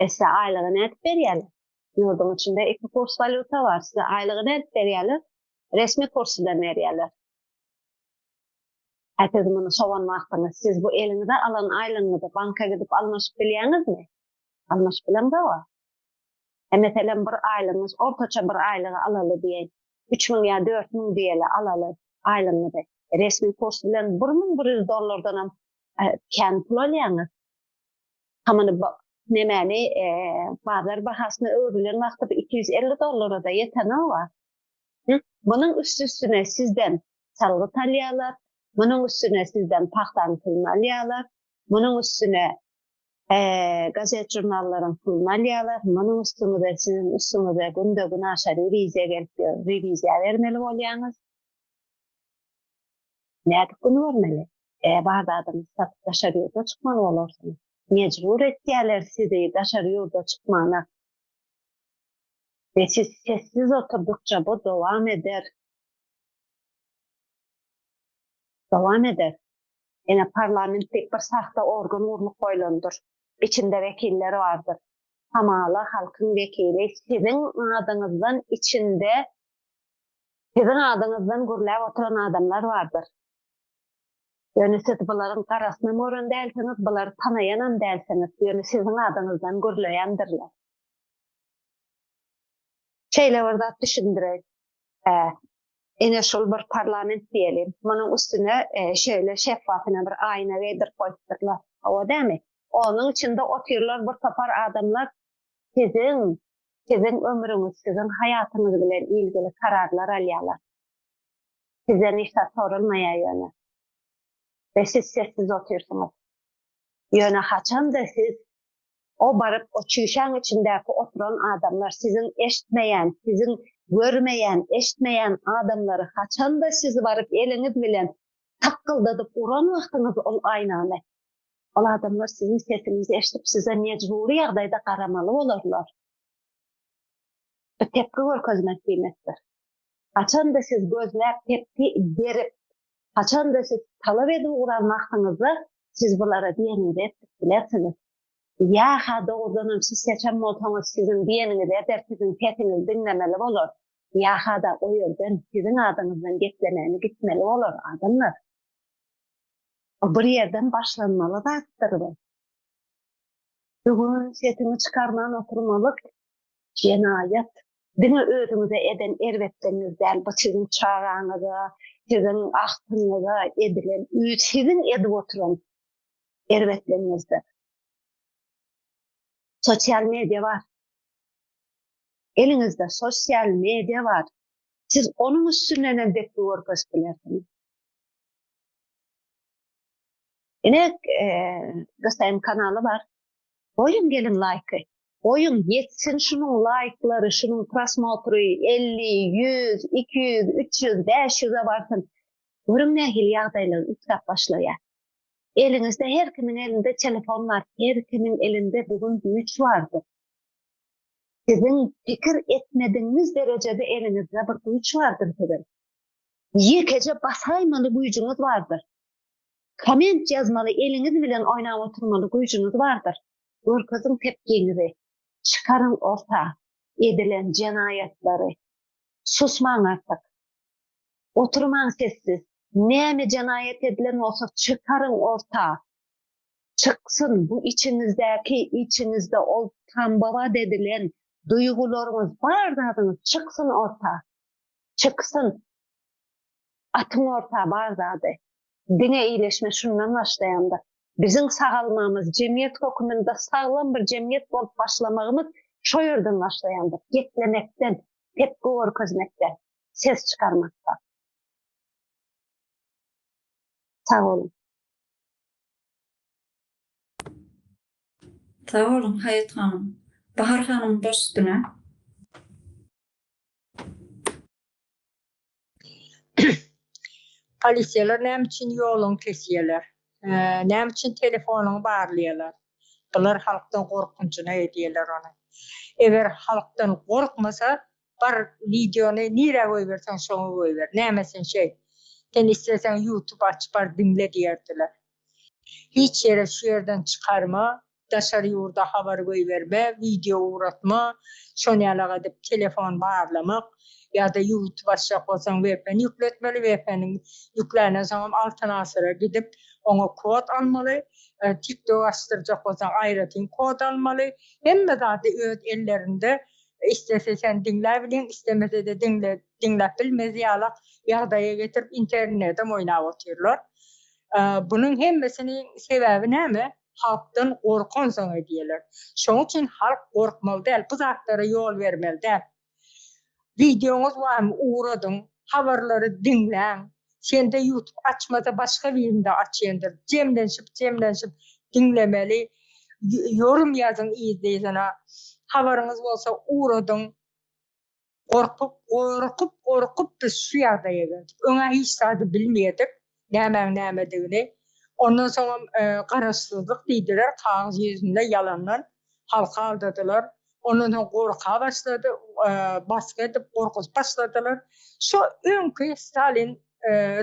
Size aylığını et veriyorlar. Yurdun içinde 2 kurs valuta var. Size aylığını et veriyorlar. Resmi kursudan veriyorlar. Siz bunu savunmaktınız. Siz bu elinize alan aylığınızı banka gidip almış biliyorsunuz mu? Almış bilen de var. Mesela bir aylığınız, ortaça bir aylığı alalı diye 3.000 ya 4.000 diye alalı aylığını da resmi kursu bilen $1.100'dan kän pul alýaňyz. Hamany nemeni bazar bahasına öwrülen wagtda $250 da ýeten var. Bunun üstüne sizden salgy talýarlar, bunun üstüne sizden paxtan pulunu alýarlar, bunun üstüne gazet jurnallaryň pulunu alýarlar, bunun üstüne sizin üstüňize günde gün aşa reviziýa gelip reviziýa bermeli bolýaňyz. Näde bunu vermeli? Bazı adamı satıp dışarı yurda çıkmalı olursunuz. Mecbur ettiler sizi dışarı yurda çıkmana. Ve siz sessiz oturdukça bu devam eder. Devam eder. Yine parlament tek bir sahte organ urluk koylandır. İçinde vekilleri vardır. Tamala halkın vekili sizin adınızdan içinde sizin adınızdan gürlep oturan adamlar vardır. Yani siz bunların karasına moran delseniz, bunları tanayanan delseniz, yani sizin adınızdan gürleyendirler. Şeyle orada düşündürek, ene şol bir parlament diyelim, bunun üstüne şöyle şeffafına bir ayna vedir koydurlar, o değil mi? Onun içinde otururlar bir tapar adamlar, sizin ömrünüz, sizin hayatınız bilen ilgili kararlar alýarlar. Sizden işte sorulmaya yönü. Ve siz sessiz otursunuz. Yöne haçan da siz o barıp o çüşan içindeki oturan adamlar sizin eşitmeyen, sizin görmeyen, eşitmeyen adamları haçan da siz barıp eliniz bilen takkıldadıp uğran vaktiniz ol aynanı. O adamlar sizin sesinizi eşitip size mecburi ýagdaýda karamalı olurlar. Tepki görkezmek kıymettir. Haçan da siz gözler tepki berip haçan da siz talep edip uğran vaktinizi siz bulara diýeninizi etip bilersiniz. Ya ha doğrudan siz seçen olsanız sizin diyeniniz eder, sizin sesiniz dinlemeli olur. Ya ha da o yerden sizin adınızdan gitmeli olur adamlar. O bir yerden başlanmalı da attırdı. Bugün sesini çıkarman oturmalık cenayet. Dini özünüze eden ervetleriniz değil, bu sizin çağrağınıza, sizin ahtınıza edilen, sizin edip oturan ervetlerinizdir. Sosyal medya var. Elinizde sosyal medya var. Siz onun üstüne ne bekliyor gösterirsiniz. Yine göstereyim kanalı var. Koyun gelin like'ı. Koyun yetsin şunun like'ları, şunun prosmotru 50, 100, 200, 300, 500'e varsın. Görüm ne hil ýagdaýlar ütlap başlaya. Elinizde her kimin elinde telefon var. Her kimin elinde bugün güç vardır. Sizin fikir etmediğiniz derecede elinizde bir güç vardır sizin. Yekece basaymalı gücünüz vardır. Komment yazmalı, eliniz bilen oynap oturmalı gücünüz vardır. Görkezin tepkinizi çıkarın orta edilen cinayetleri. Susman artık. Oturman sessiz. Näme cinayet edilen olsa çıkarın orta. Çıksın bu içinizde ol tambava dedilen duygularımız bardadınız çıksın orta. Çıksın. Atın orta bardadı. Dine iyileşme şundan başlayandı. Bizim sağalmamız, cemiyet hukumunda sağlam bir cemiyet bolup başlamağımız şu yerden başlayandı. Getlemekten, tepki görkezmekten, ses çıkarmaktan. Sağ olun. Sağ olun Hayat Hanım. Bahar Hanım dostuna. Polisiyeler näme üçin ýoluň kesýärler? näme üçin telefonuny barlaýarlar. Bular halkdan gorkunçuna ediýärler onu. Eger halkdan gorkmasa, bar videony nire goýbersen şoňa goýber. Nämesin şey. Sen istesen YouTube aç bar dinle diýerdiler. Hiç yere şu yerden çıkarma, daşary ýurda habar goýberme, video uğratma, şoňalaga edip telefon barlamak ýa-da YouTube açjak bolsaň VPN ýükletmeli, VPN'in ýüklänen soň altına asyra gidip ona kod almaly, TikTok açdyrjak bolsaň aýratyn kod almaly. Hemme zady öz ellerinde istese sen dinle bilen, istemese de dinle bilmez ýalak ýagdaýa getirip internete oýnap oturýarlar. Bunun hemmesinin sebebi näme? Halkdan gorkan soň ediýärler. Şoň üçin halk gorkmaly däl, bu zatlara ýol bermeli däl. Videoňuz barmy uğradyň, habarlary dinläň. Sen de YouTube açmasa başga birinde açýandyr. Jemlenşip dinlemeli. Yorum ýazyň izleýsene. Habaryňyz bolsa uğradyň. Gorkup biz şu ýagdaýa geldik. Öňe hiç zady bilmeýärdik. Nämedigini. Ondan soň garaşsyzlyk diýdiler, kağız ýüzünde yalanlar halka aldadylar. Ondan soň gorka başlady, baskı edip gorkuş başladylar. Şu öňkü Stalin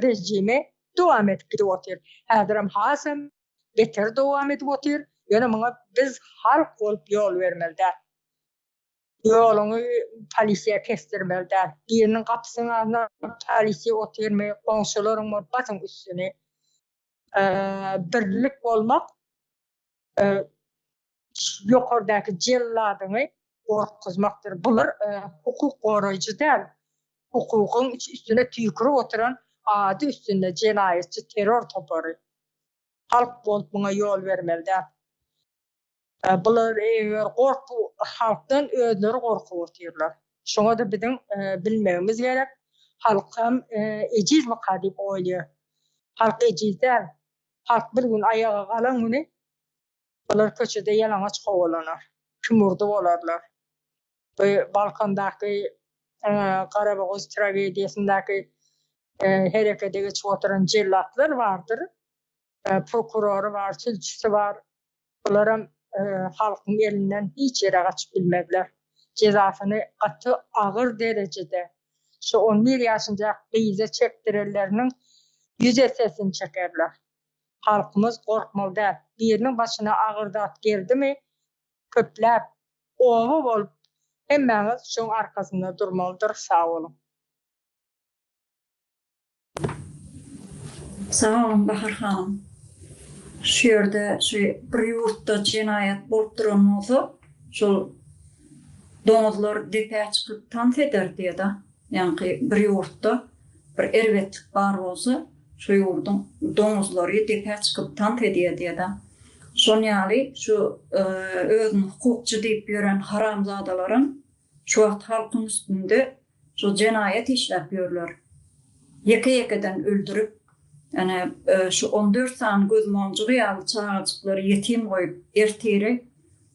rejimi dowam edip otyr. Häziram hasam beter dowam edip otyr. Ýöne muňa biz halk bolup ýol bermeli. Ýoluny polisiýa kestirmeli. Biriniň kapysyna polisiýa otyrmy, goňşularyň basyn üstüne birlik bolmak ýokardaky jelladyny gorkuzmakdyr. Bular hukuk goraýjy däl. Hukukyň üstüne tüýkürip oturan ady üstünde jenaýetçi terror topary. Halk bolup muňa ýol bermeli. Bular gorku halkdan özleri gorkup oturýarlar. Şoňa da biziň bilmegimiz gerek. Halkam ejiz mi kadip oýlýar. Halk ejiz däl. Halk bir gün ayağa galan güni bular köçede yalaňaç gowalanar. Kümürde bolarlar. Bu Balkandaky Qarabağ tragediýasyndaky herekete geçip oturan jellatlar bardyr. Prokurory bar, çylçysy bar. Bularam halkyň elinden hiç ýere gaçyp bilmediler. Cezasyny gaty agyr derejede şu 11 ýaşynjak beýze çekdirerleriniň ýüzesini çekerler. Halkymız gorkmaly däl. Biriniň başyna agyr dat geldimi, köpläp owa bolup hemmeňiz şoň arkasynda durmalydyr. Sag bolun. Sağ olun Bahar hanım. Şu ýerde şu bir ýurtda jenaýat bolup duran bolsa, şol doňuzlar depe çykyp tant eder diýdi. Ýani bir ýurtda bir erwetlik bar bolsa, şu ýurtdan doňuzlary depe çykyp tant edýär diýdi. Şonýaly şu özüni hukukçy diýip ýören haramzadalaryň şu wagt halkyň üstünde şu jenaýat işläp ýörler. Ýeke-ýekeden öldürüp yani şu 14 san gözmonjygy ýaly çağajyklary ýetim goýup ertiri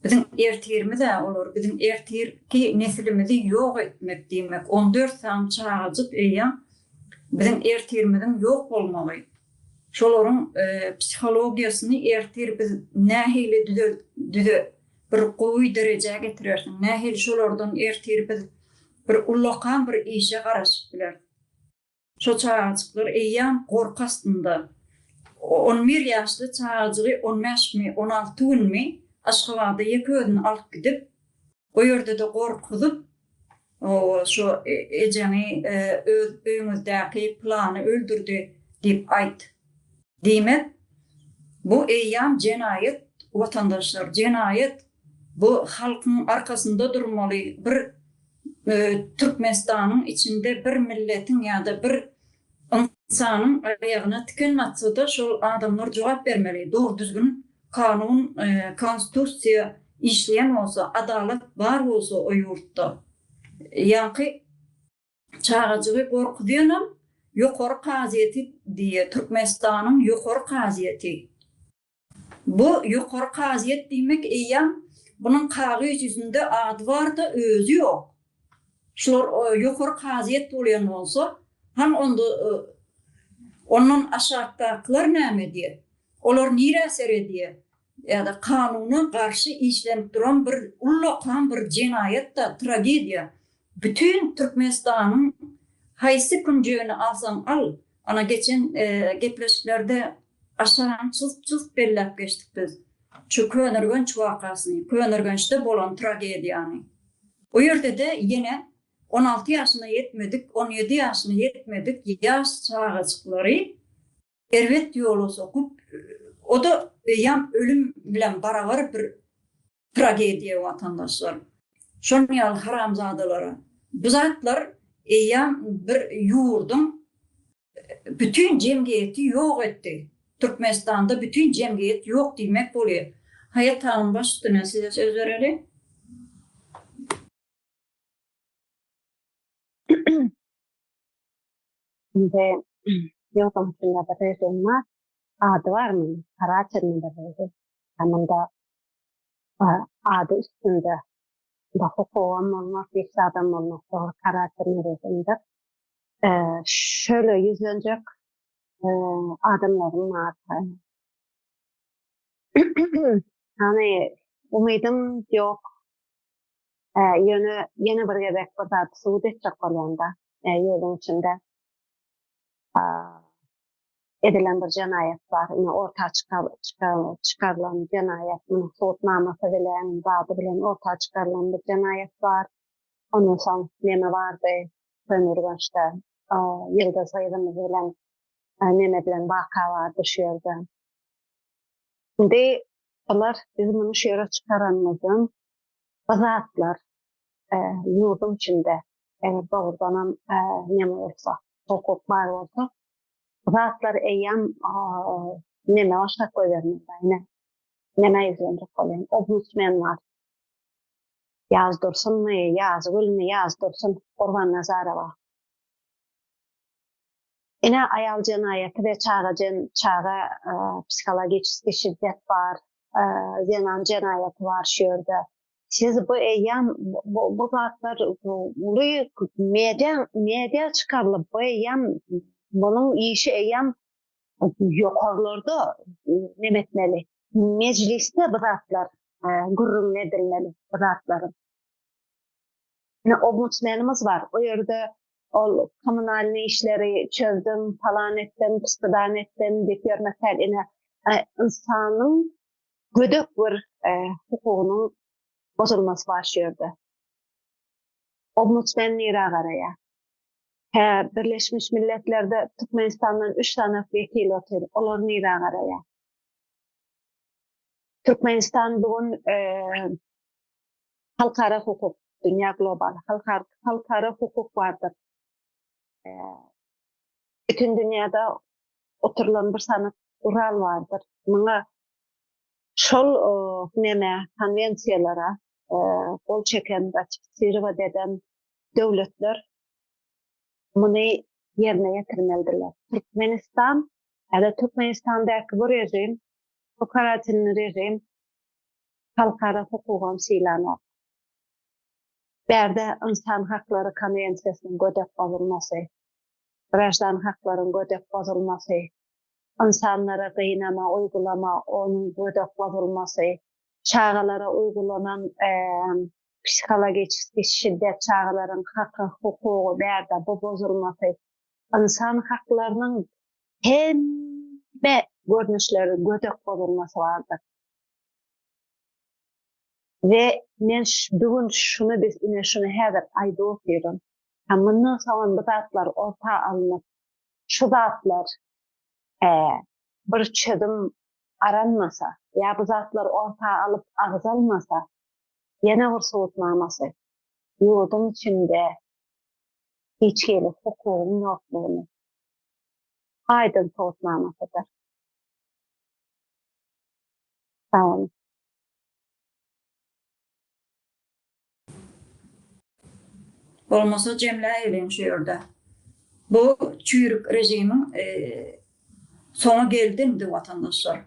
biziň ertirimiz olur. Biziň ertirki nesilimizi ýok etmek diýmek. 14 san çağajyk eýýär. Biziň ertirimiziň ýok bolmagy. Şolaryň psihologiýasyny ertir biz nähili düze bir gowy derejäge getirersin. Nähili şolardan ertir biz bir ullakan bir işe garaşyp biler. Şu çağajyklar eýýän gorku astynda. 11 ýaşly çağajygy 15mi, 16 günmi Aşgabatda ýeki özüni alyp gidip, o ýerde de gorkuzyp, şu ejeni öz öňüzdäki plany öldürdi diýip aýt. Diýmek, bu eýýän jenaýet, watandaşlar jenaýet, bu halkyň arkasynda durmaly bir Türkmenistanyň içinde bir milletin ýa-da bir insanyň aýagyna tikenmätse de şol adamlar jogap bermeli. Dogry düzgün kanun, konstitusiýa işleyen bolsa, adalet bar bolsa o ýurtda. Ýani çağajygy gorkudyňam ýokary kaziýeti diýe Türkmenistanyň ýokary kaziýeti. Bu ýokary kaziýet diýmek eýýär, bunyň kagys ýüzünde ady bar-da özü ýok. Şolar ýokary kaziýet bolýan bolsa, hem onda ondan aşağıdakylar näme diýer? Olar nire serediye ya da kanuna karşı işlenip duran bir ullakan bir cinayet da tragediya. Bütün Türkmenistan'ın haysi küncüğünü alsan al. Ana geçen gepleşiklerde aşaran çılp bellep geçtik biz. Şu Könörgönç vakasını, Könörgönç'te bolan tragediyani. O yerde de yine 16 yaşına yetmedik, 17 yaşına yetmedik yaş çağıçıkları ervet yolu okup o da ölüm bilen baravar bir tragediya vatandaşlar. Şonu yal haramzadalara. Bu zatlar bir yurdun bütün cemiyeti yok etti. Türkmenistan'da bütün cemiyet yok demek oluyor. Hayat Hanım başüstüne size söz verelim. Ve yurdum içinde bir rejim var. Adı var mı? Karaçin'in bir rejim. Anında adı üstünde da hukukum olmak, ifsadam olmak o Karaçin'in rejimdir. Şöyle yüzlenecek adımlarım var. Hani umidim yok. Yeni bir gebek burada suud edecek olanda yolun içinde edilen bir cinayet var. Yine ortaya çıkarılan cinayet, soğutnaması bilen, bağlı bilen ortaya çıkarılan bir cinayet var. Onun son neme vardı? Könürgönç'te Yıldız Aydın'ı bilen neme bilen vaka vardı şu yerde. Şimdi bunlar bizim bunu şu yere çıkaranımızın bazatlar yurdun içinde doğrudan neme olsa, hukuk var olsa bazatlar eyyam neme başka koyvermez. Neme izlenecek olayım. Ombudsman var. Yazdırsın mı, yazgül mü, yazdırsın Orhan Nazarova. Yine ayal cinayeti ve çağa psikolojik şiddet var, zenan cinayeti var şu yerde. Siz bu eyyam, bu zatlar medya çıkarılıp bu eyyam, bunun işi eyyam yukarılarda ne etmeli? Mecliste bu zatlar gurrun edilmeli bu zatların. Yine ombudsmanımız var. O yerde o kommunalni işleri çözdüm, falan ettim, pıstıdan ettim, diyor mesela yine insanın gödük bir hukukunun bozulması başlıyordu. Ombudsman nira garaya. Birleşmiş Milletler'de Türkmenistan'dan 3 tane vekil otur. Olur nira garaya. Türkmenistan bugün halkara hukuk, dünya global, halkara hukuk vardır. Bütün dünyada oturulan bir sanat kural vardır. Buna şol konvensiyalara kol çeken, sirva deden devletler bunu yerine getirmelidirler. Türkmenistan ya da Türkmenistan'daki bu rejim, bu Karaçin'in rejim halkara hukukun silanı. Berde insan hakları konvensiyasının gödek bozulması, Rajdan hakların gödek bozulması, insanlara kıynama, uygulama, onun gödek bozulması, çağalara uygulanan psikolojik şiddet çağaların hakkı, hukuku berde bu bozulması, insan haklarının hemme görünüşleri gödek bozulması vardır. Ve men bugün şunu her ayda okuyorum. Bundan sonra bu zatlar orta alınıp, şu zatlar bir çözüm aranmasa, ya bu zatlar orta alıp ağzalmasa, yine bir soğutmaması, yurdun içinde hiç gelip hukukun yokluğunu aydın soğutmamasıdır. Sağ olun. Olmasa cemle eyleyim şu yerde. Bu çürük rejimin sonu geldi vatandaşlar.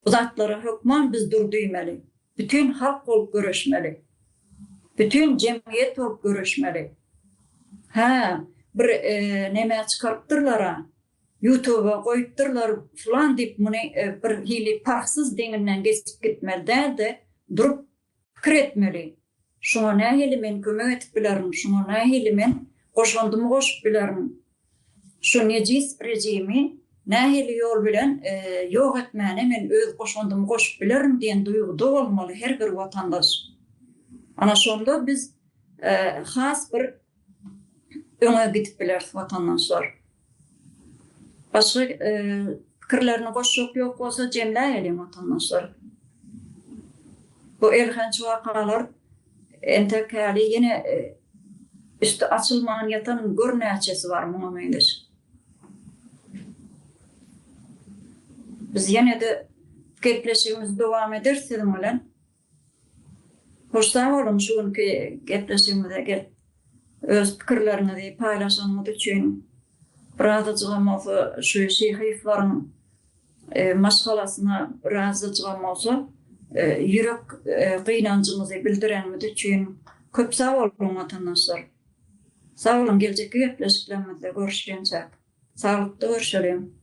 Bu zatlara hükman biz durdurmalı. Bütün halk olup görüşmeli. Bütün cemiyet olup görüşmeli. Bir neme çıkarttırlar ha. YouTube'a koyupdurlar falan deyip bunu bir hili parksız deňinden geçip gitmeli de durup pikir etmeli. Şoňa nähili men kömek etip bilerim, şoňa nähili men goşandymy goşup bilerim. Şu nejis rejimi nähili ýol bilen ýok etmäne men öz goşandymy goşup bilerim diýen duýguda bolmaly her bir watandaş. Ana şonda biz has bir öňe gidip biler watandaşlar. Başka pikirlerini goşup ýok bolsa jemläýelim watandaşlar. Bu elhenç wakalar entekali yine üstü açılmayan yatan görnäçesi var muňa meňdeş. Biz yine de gepleşigimiz dowam edersem bilen hoşta bolum şu günki gepleşigimizde gel öz pikirlerini paýlaşanyňyz üçin razıcılamazy şu şeýhiflaryň maşgalasyna razıcılamazy ýürek gynanjymyzy bildirenmedi üçin köp sag bolun watandaşlar. Sag bolun, geljekde gepleşiklerimizde görüşgençe. Saglypda görüşelim.